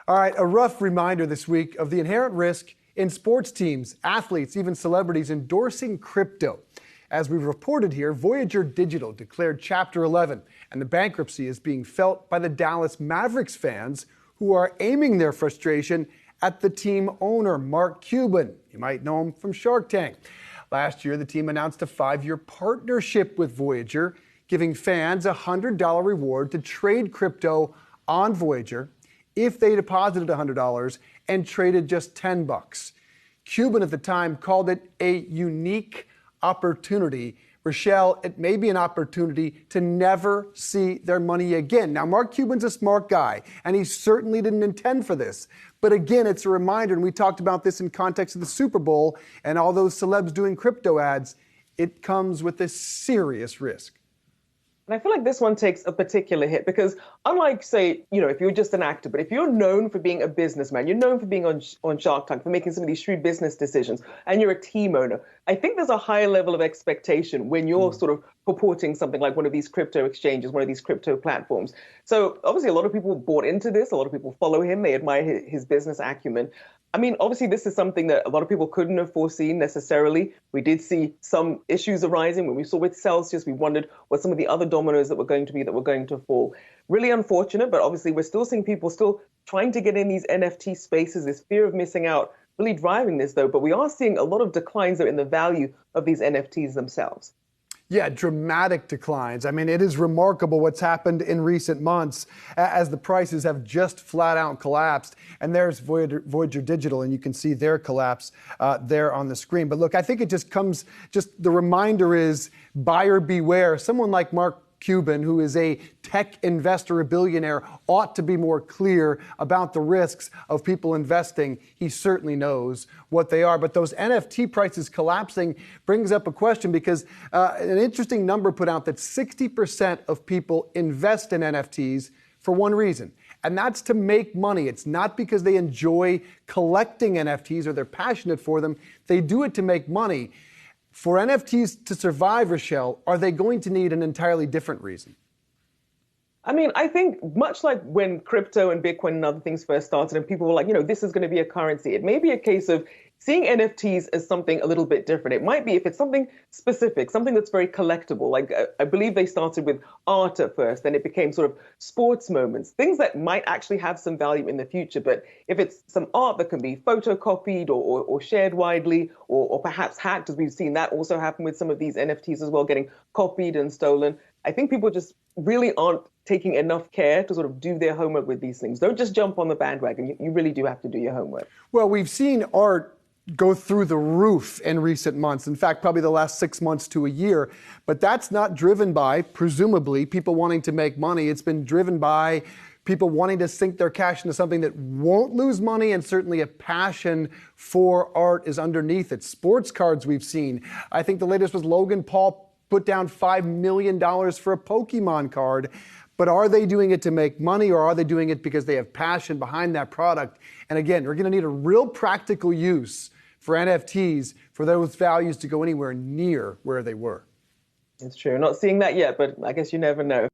All right, a rough reminder this week of the inherent risk in sports teams, athletes, even celebrities endorsing crypto. As we've reported here, Voyager Digital declared Chapter 11, and the bankruptcy is being felt by the Dallas Mavericks fans who are aiming their frustration at the team owner, Mark Cuban. You might know him from Shark Tank. Last year, the team announced a 5-year partnership with Voyager, giving fans a $100 reward to trade crypto on Voyager if they deposited $100 and traded just $10. Cuban at the time called it a unique opportunity. Rochelle, it may be an opportunity to never see their money again. Now, Mark Cuban's a smart guy, and he certainly didn't intend for this. But again, it's a reminder, and we talked about this in context of the Super Bowl and all those celebs doing crypto ads. It comes with a serious risk. And I feel like this one takes a particular hit because unlike, say, if you're just an actor, but if you're known for being a businessman, you're known for being on Shark Tank, for making some of these shrewd business decisions, and you're a team owner, I think there's a higher level of expectation when you're sort of purporting something like one of these crypto exchanges, one of these crypto platforms. So obviously a lot of people bought into this. A lot of people follow him. They admire his business acumen. I mean, obviously, this is something that a lot of people couldn't have foreseen necessarily. We did see some issues arising when we saw with Celsius. We wondered what some of the other dominoes that were going to fall. Really unfortunate, but obviously we're still seeing people still trying to get in these NFT spaces, this fear of missing out, really driving this, though. But we are seeing a lot of declines though in the value of these NFTs themselves. Yeah, dramatic declines. I mean, it is remarkable what's happened in recent months as the prices have just flat out collapsed. And there's Voyager Digital, and you can see their collapse there on the screen. But look, I think it just the reminder is buyer beware. Someone like Mark Cuban, who is a tech investor, a billionaire, ought to be more clear about the risks of people investing. He certainly knows what they are. But those NFT prices collapsing brings up a question because an interesting number put out that 60% of people invest in NFTs for one reason, and that's to make money. It's not because they enjoy collecting NFTs or they're passionate for them. They do it to make money. For NFTs to survive, Rochelle, are they going to need an entirely different reason? I mean, I think much like when crypto and Bitcoin and other things first started and people were like, this is going to be a currency, it may be a case of seeing NFTs as something a little bit different. It might be if it's something specific, something that's very collectible. Like I believe they started with art at first, then it became sort of sports moments, things that might actually have some value in the future. But if it's some art that can be photocopied or shared widely or perhaps hacked, as we've seen that also happen with some of these NFTs as well, getting copied and stolen, I think people just really aren't taking enough care to sort of do their homework with these things. Don't just jump on the bandwagon. You really do have to do your homework. Well, we've seen art go through the roof in recent months. In fact, probably the last 6 months to a year. But that's not driven by, presumably, people wanting to make money. It's been driven by people wanting to sink their cash into something that won't lose money, and certainly a passion for art is underneath it. Sports cards we've seen. I think the latest was Logan Paul put down $5 million for a Pokemon card. But are they doing it to make money, or are they doing it because they have passion behind that product? And again, we're going to need a real practical use for NFTs for those values to go anywhere near where they were. It's true. Not seeing that yet, but I guess you never know.